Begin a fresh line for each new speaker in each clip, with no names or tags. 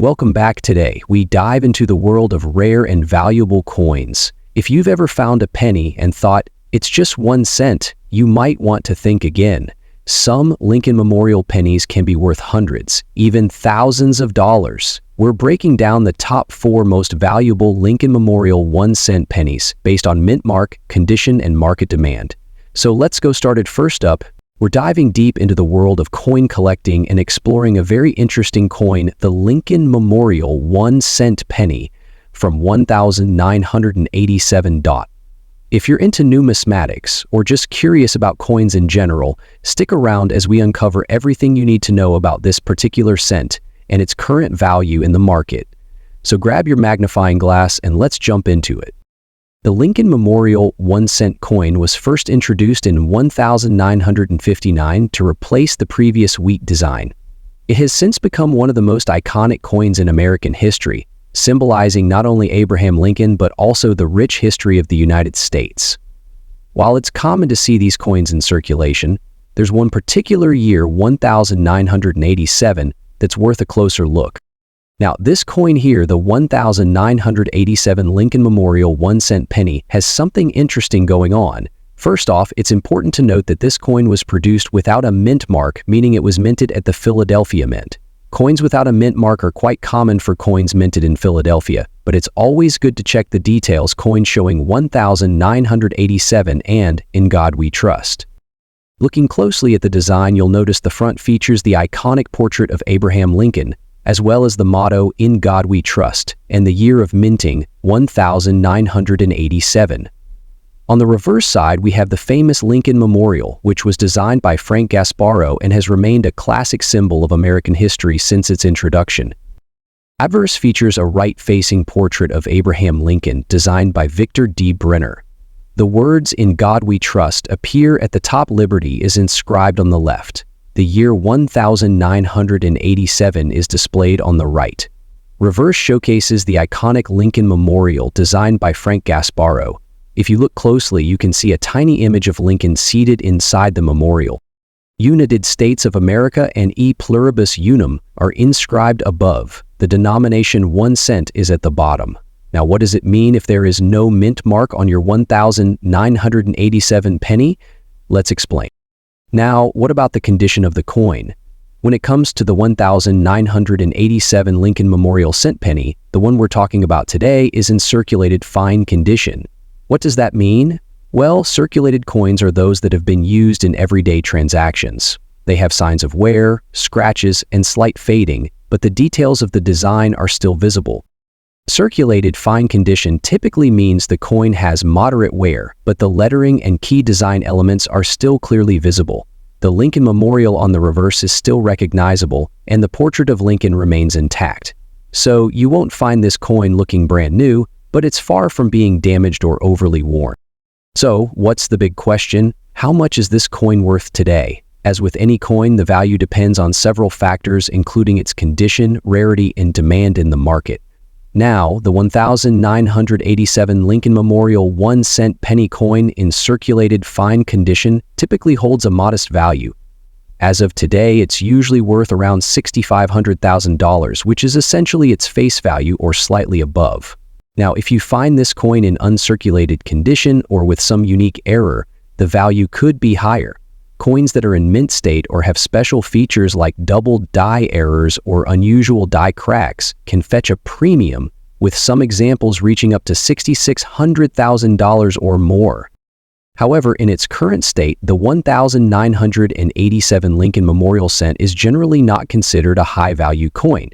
Welcome back. Today, we dive into the world of rare and valuable coins. If you've ever found a penny and thought, it's just 1 cent, you might want to think again. Some Lincoln Memorial pennies can be worth hundreds, even thousands of dollars. We're breaking down the top 4 most valuable Lincoln Memorial 1-cent pennies based on mint mark, condition, and market demand. So let's go started. First up, we're diving deep into the world of coin collecting and exploring a very interesting coin, the Lincoln Memorial 1-cent penny from 1987. If you're into numismatics or just curious about coins in general, stick around as we uncover everything you need to know about this particular cent and its current value in the market. So grab your magnifying glass and let's jump into it. The Lincoln Memorial 1-cent coin was first introduced in 1959 to replace the previous wheat design. It has since become one of the most iconic coins in American history, symbolizing not only Abraham Lincoln but also the rich history of the United States. While it's common to see these coins in circulation, there's one particular year, 1987, that's worth a closer look. Now, this coin here, the 1987 Lincoln Memorial 1-cent penny, has something interesting going on. First off, it's important to note that this coin was produced without a mint mark, meaning it was minted at the Philadelphia Mint. Coins without a mint mark are quite common for coins minted in Philadelphia, but it's always good to check the details. Coin showing 1987 and "In God We Trust." Looking closely at the design, you'll notice the front features the iconic portrait of Abraham Lincoln, as well as the motto, "In God We Trust," and the year of minting, 1987. On the reverse side, we have the famous Lincoln Memorial, which was designed by Frank Gasparro and has remained a classic symbol of American history since its introduction. Obverse features a right-facing portrait of Abraham Lincoln designed by Victor D. Brenner. The words "In God We Trust" appear at the top. Liberty is inscribed on the left. The year 1987 is displayed on the right. Reverse showcases the iconic Lincoln Memorial designed by Frank Gasparro. If you look closely, you can see a tiny image of Lincoln seated inside the memorial. United States of America and E Pluribus Unum are inscribed above. The denomination 1 cent is at the bottom. Now, what does it mean if there is no mint mark on your 1987 penny? Let's explain. Now, what about the condition of the coin? When it comes to the 1987 Lincoln Memorial cent penny, the one we're talking about today is in circulated fine condition. What does that mean? Well, circulated coins are those that have been used in everyday transactions. They have signs of wear, scratches, and slight fading, but the details of the design are still visible. Circulated fine condition typically means the coin has moderate wear, but the lettering and key design elements are still clearly visible. The Lincoln Memorial on the reverse is still recognizable, and the portrait of Lincoln remains intact. So you won't find this coin looking brand new, but it's far from being damaged or overly worn. So what's the big question? How much is this coin worth today? As with any coin, the value depends on several factors, including its condition, rarity, and demand in the market. Now, the 1987 Lincoln Memorial 1-cent penny coin in circulated fine condition typically holds a modest value. As of today, it's usually worth around $6,500, which is essentially its face value or slightly above. Now, if you find this coin in uncirculated condition or with some unique error, the value could be higher. Coins that are in mint state or have special features like double die errors or unusual die cracks can fetch a premium, with some examples reaching up to $6,600,000 or more. However, in its current state, the 1987 Lincoln Memorial cent is generally not considered a high-value coin.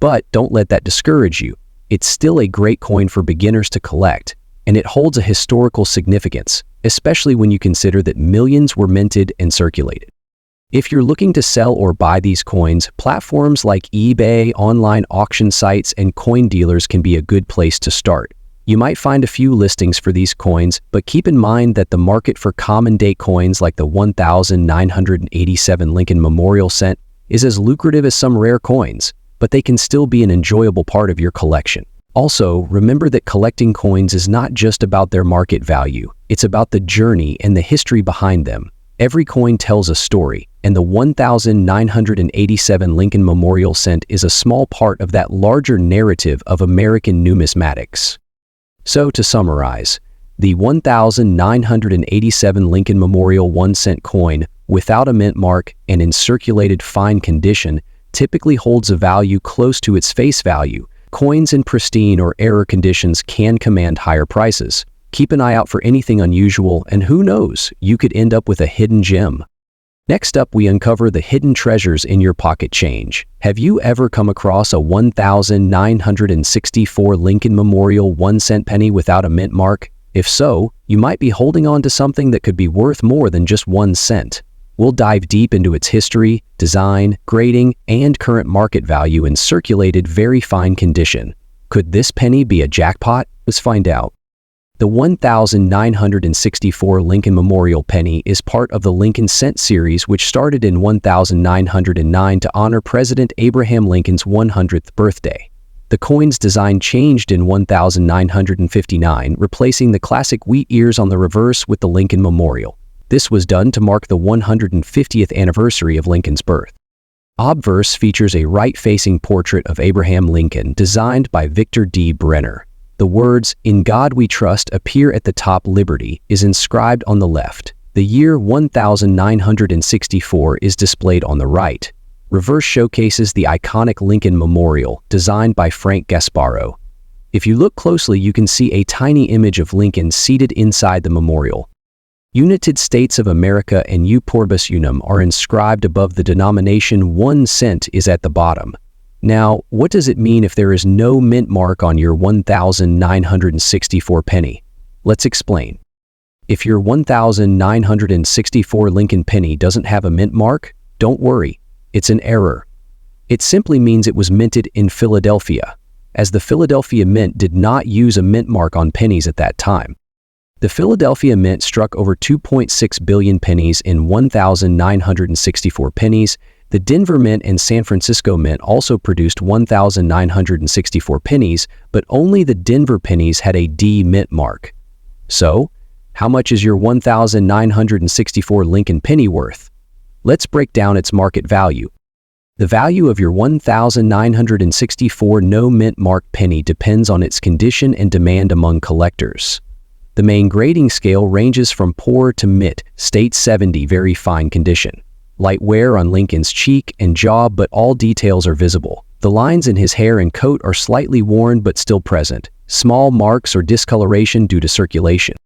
But don't let that discourage you. It's still a great coin for beginners to collect, and it holds a historical significance, especially when you consider that millions were minted and circulated. If you're looking to sell or buy these coins, platforms like eBay, online auction sites, and coin dealers can be a good place to start. You might find a few listings for these coins, but keep in mind that the market for common-day coins like the 1987 Lincoln Memorial cent is as lucrative as some rare coins, but they can still be an enjoyable part of your collection. Also, remember that collecting coins is not just about their market value. It's about the journey and the history behind them. Every coin tells a story, and the 1987 Lincoln Memorial Cent is a small part of that larger narrative of American numismatics. So, to summarize, the 1987 Lincoln Memorial 1-cent coin, without a mint mark and in circulated fine condition, typically holds a value close to its face value. Coins in pristine or error conditions can command higher prices. Keep an eye out for anything unusual, and who knows, you could end up with a hidden gem. Next up, we uncover the hidden treasures in your pocket change. Have you ever come across a 1964 Lincoln Memorial 1-cent penny without a mint mark? If so, you might be holding on to something that could be worth more than just 1 cent. We'll dive deep into its history, design, grading, and current market value in circulated very fine condition. Could this penny be a jackpot? Let's find out. The 1964 Lincoln Memorial penny is part of the Lincoln Cent series, which started in 1909 to honor President Abraham Lincoln's 100th birthday. The coin's design changed in 1959, replacing the classic wheat ears on the reverse with the Lincoln Memorial. This was done to mark the 150th anniversary of Lincoln's birth. Obverse features a right-facing portrait of Abraham Lincoln designed by Victor D. Brenner. The words, "In God We Trust," appear at the top. Liberty is inscribed on the left. The year 1964 is displayed on the right. Reverse showcases the iconic Lincoln Memorial, designed by Frank Gasparo. If you look closely, you can see a tiny image of Lincoln seated inside the memorial. United States of America and U Pluribus Unum are inscribed above. The denomination 1 cent is at the bottom. Now, what does it mean if there is no mint mark on your 1964 penny? Let's explain. If your 1964 Lincoln penny doesn't have a mint mark, don't worry, it's an error. It simply means it was minted in Philadelphia, as the Philadelphia Mint did not use a mint mark on pennies at that time. The Philadelphia Mint struck over 2.6 billion pennies in 1964 pennies. The Denver Mint and San Francisco Mint also produced 1964 pennies, but only the Denver pennies had a D mint mark. So, how much is your 1964 Lincoln penny worth? Let's break down its market value. The value of your 1964 no mint mark penny depends on its condition and demand among collectors. The main grading scale ranges from poor to mint, state 70 very fine condition. Light wear on Lincoln's cheek and jaw, but all details are visible. The lines in his hair and coat are slightly worn but still present. Small marks or discoloration due to circulation.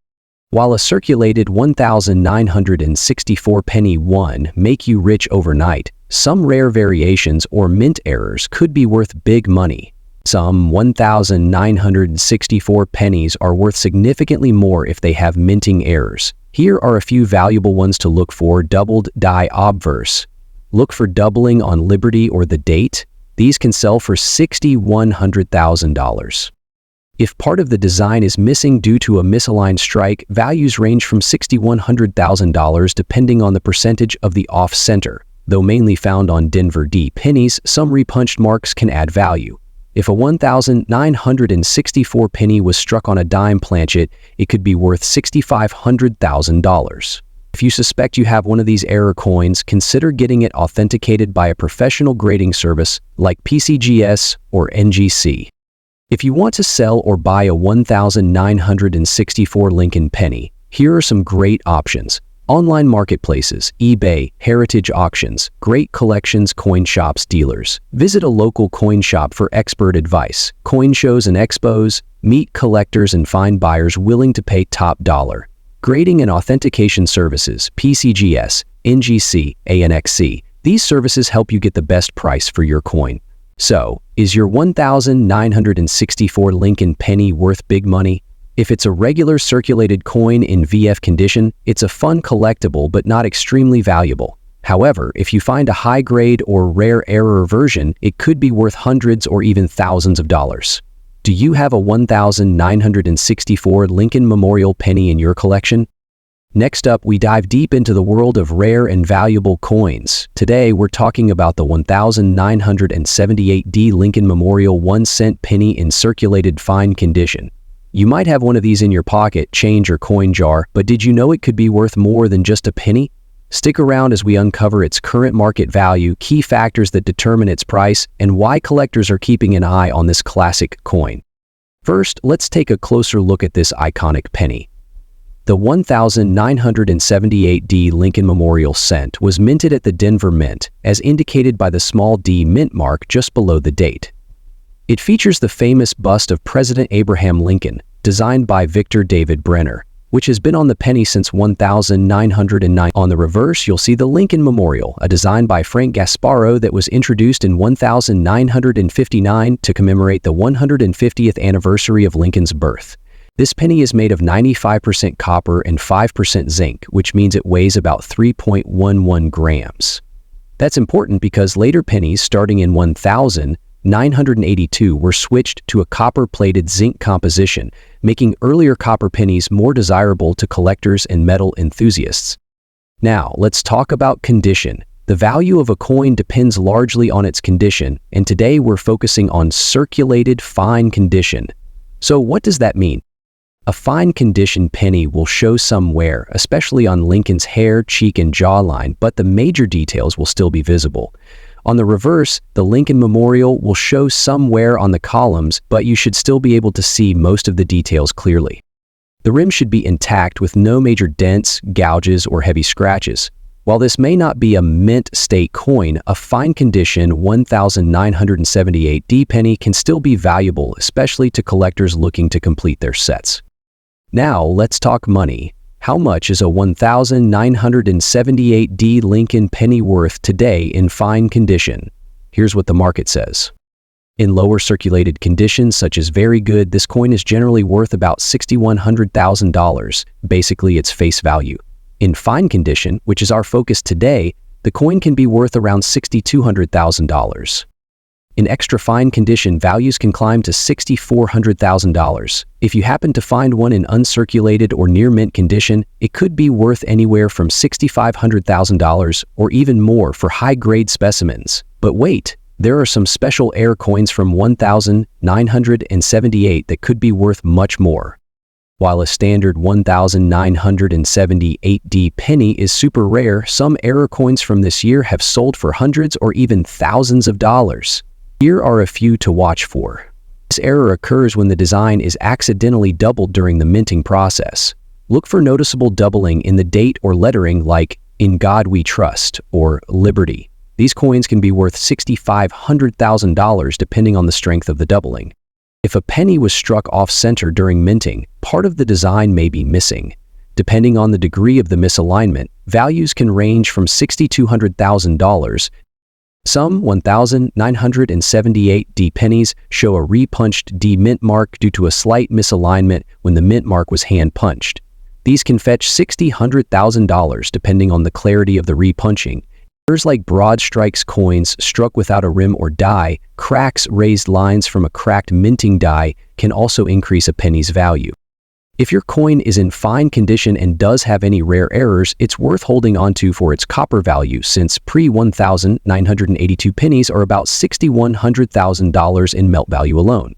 While a circulated 1964 penny 1 make you rich overnight, some rare variations or mint errors could be worth big money. Some 1964 pennies are worth significantly more if they have minting errors. Here are a few valuable ones to look for. Doubled die obverse. Look for doubling on Liberty or the date. These can sell for $60,000 to $100,000. If part of the design is missing due to a misaligned strike, values range from $60,000 to $100,000 depending on the percentage of the off-center. Though mainly found on Denver D pennies, some repunched marks can add value. If a 1964 penny was struck on a dime planchet, it could be worth $65,000 to $100,000. If you suspect you have one of these error coins, consider getting it authenticated by a professional grading service like PCGS or NGC. If you want to sell or buy a 1964 Lincoln penny, here are some great options. Online marketplaces, eBay, heritage auctions, great collections, coin shops, dealers. Visit a local coin shop for expert advice, coin shows and expos, meet collectors and find buyers willing to pay top dollar. Grading and authentication services, PCGS, NGC, ANXC. These services help you get the best price for your coin. So, is your 1964 Lincoln penny worth big money? If it's a regular circulated coin in VF condition, it's a fun collectible but not extremely valuable. However, if you find a high-grade or rare error version, it could be worth hundreds or even thousands of dollars. Do you have a 1964 Lincoln Memorial penny in your collection? Next up, we dive deep into the world of rare and valuable coins. Today, we're talking about the 1978D Lincoln Memorial 1-cent penny in circulated fine condition. You might have one of these in your pocket, change or coin jar, but did you know it could be worth more than just a penny? Stick around as we uncover its current market value, key factors that determine its price, and why collectors are keeping an eye on this classic coin. First, let's take a closer look at this iconic penny. The 1978D Lincoln Memorial Cent was minted at the Denver Mint, as indicated by the small d mint mark just below the date. It features the famous bust of President Abraham Lincoln, designed by Victor David Brenner, which has been on the penny since 1909. On the reverse, you'll see the Lincoln Memorial, a design by Frank Gasparro that was introduced in 1959 to commemorate the 150th anniversary of Lincoln's birth. This penny is made of 95% copper and 5% zinc, which means it weighs about 3.11 grams. That's important because later pennies starting in 1982 were switched to a copper-plated zinc composition, making earlier copper pennies more desirable to collectors and metal enthusiasts. Now, let's talk about condition. The value of a coin depends largely on its condition, and today we're focusing on circulated fine condition. So what does that mean? A fine condition penny will show some wear, especially on Lincoln's hair, cheek, and jawline, but the major details will still be visible. On the reverse, the Lincoln Memorial will show some wear on the columns, but you should still be able to see most of the details clearly. The rim should be intact with no major dents, gouges, or heavy scratches. While this may not be a mint state coin, a fine condition 1978D penny can still be valuable, especially to collectors looking to complete their sets. Now, let's talk money. How much is a 1978D Lincoln penny worth today in fine condition? Here's what the market says. In lower circulated conditions, such as very good, this coin is generally worth about $6,100,000, basically its face value. In fine condition, which is our focus today, the coin can be worth around $6,200,000. In extra fine condition, values can climb to $6,400,000. If you happen to find one in uncirculated or near mint condition, it could be worth anywhere from $6,500,000 or even more for high-grade specimens. But wait, there are some special air coins from 1978 that could be worth much more. While a standard 1978D penny is super rare, some error coins from this year have sold for hundreds or even thousands of dollars. Here are a few to watch for. This error occurs when the design is accidentally doubled during the minting process. Look for noticeable doubling in the date or lettering like "In God We Trust" or "Liberty." These coins can be worth $6,500,000 depending on the strength of the doubling. If a penny was struck off-center during minting, part of the design may be missing. Depending on the degree of the misalignment, values can range from $6,200,000. Some 1978D pennies show a re-punched D mint mark due to a slight misalignment when the mint mark was hand-punched. These can fetch $60,000 depending on the clarity of the re-punching. Errors like broad strikes coins struck without a rim or die, cracks, raised lines from a cracked minting die can also increase a penny's value. If your coin is in fine condition and does have any rare errors, it's worth holding onto for its copper value, since pre-1982 pennies are about $6,100,000 in melt value alone.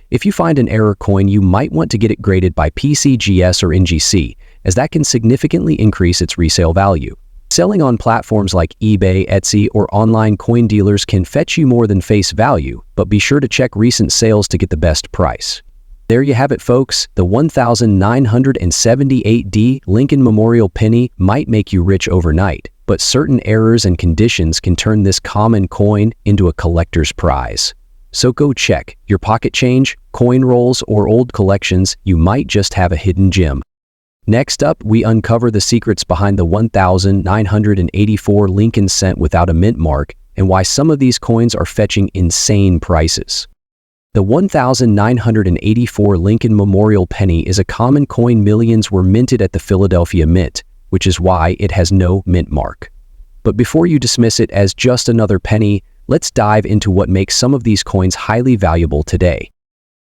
If you find an error coin, you might want to get it graded by PCGS or NGC, as that can significantly increase its resale value. Selling on platforms like eBay, Etsy, or online coin dealers can fetch you more than face value, but be sure to check recent sales to get the best price. There you have it, folks. The 1978D Lincoln Memorial penny might make you rich overnight, but certain errors and conditions can turn this common coin into a collector's prize. So go check your pocket change, coin rolls, or old collections. You might just have a hidden gem. Next up, we uncover the secrets behind the 1984 Lincoln cent without a mint mark and why some of these coins are fetching insane prices. The 1984 Lincoln Memorial penny is a common coin millions were minted at the Philadelphia Mint, which is why it has no mint mark. But before you dismiss it as just another penny, let's dive into what makes some of these coins highly valuable today.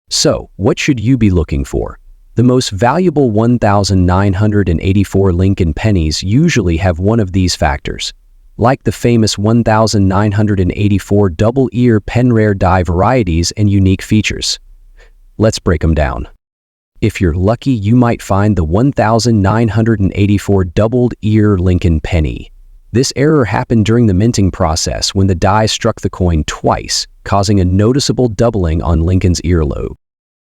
So, what should you be looking for? The most valuable 1984 Lincoln pennies usually have one of these factors, like the famous 1984 double-ear pen rare die varieties and unique features. Let's break them down. If you're lucky, you might find the 1984 doubled-ear Lincoln penny. This error happened during the minting process when the die struck the coin twice, causing a noticeable doubling on Lincoln's earlobe.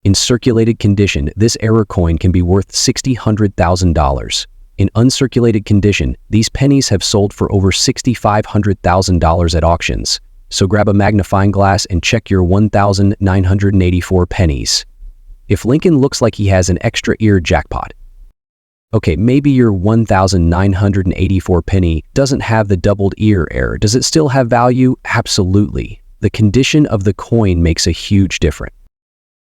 In circulated condition, this error coin can be worth $60,000. In uncirculated condition, these pennies have sold for over $65,000 at auctions. So grab a magnifying glass and check your 1,984 pennies. If Lincoln looks like he has an extra ear, jackpot. Okay, maybe your 1,984 penny doesn't have the doubled ear error. Does it still have value? Absolutely. The condition of the coin makes a huge difference.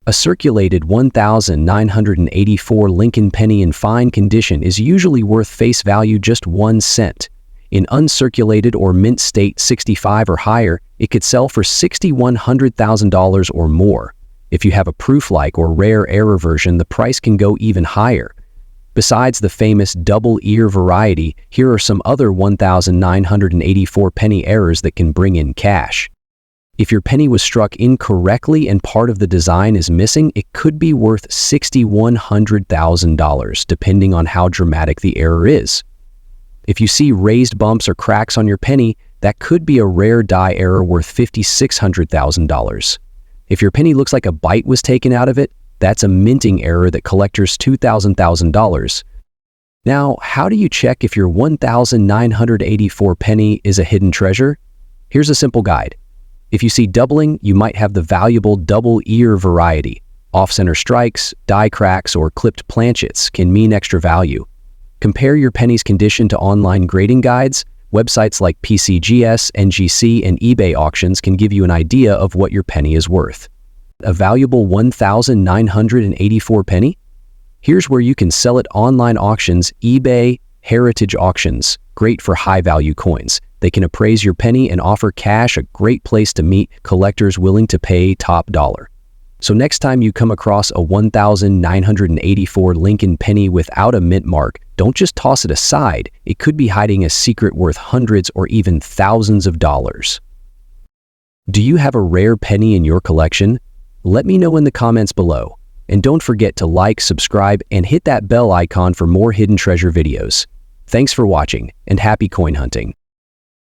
A circulated 1,984 Lincoln penny in fine condition is usually worth face value just 1 cent. In uncirculated or mint state 65 or higher, it could sell for $6,100,000 or more. If you have a proof-like or rare error version, the price can go even higher. Besides the famous double ear variety, here are some other 1,984 penny errors that can bring in cash. If your penny was struck incorrectly and part of the design is missing, it could be worth $6,100,000, depending on how dramatic the error is. If you see raised bumps or cracks on your penny, that could be a rare die error worth $5,600,000. If your penny looks like a bite was taken out of it, that's a minting error that collectors $2,000. Now, how do you check if your 1,984 penny is a hidden treasure? Here's a simple guide. If you see doubling, you might have the valuable double ear variety. Off-center strikes, die cracks, or clipped planchets can mean extra value. Compare your penny's condition to online grading guides. Websites like PCGS, NGC, and eBay auctions can give you an idea of what your penny is worth. A valuable 1,984 penny? Here's where you can sell at online auctions, eBay, heritage auctions, great for high-value coins. They can appraise your penny and offer cash, a great place to meet collectors willing to pay top dollar. So next time you come across a 1,984 Lincoln penny without a mint mark, don't just toss it aside. It could be hiding a secret worth hundreds or even thousands of dollars. Do you have a rare penny in your collection? Let me know in the comments below. And don't forget to like, subscribe, and hit that bell icon for more hidden treasure videos. Thanks for watching, and happy coin hunting.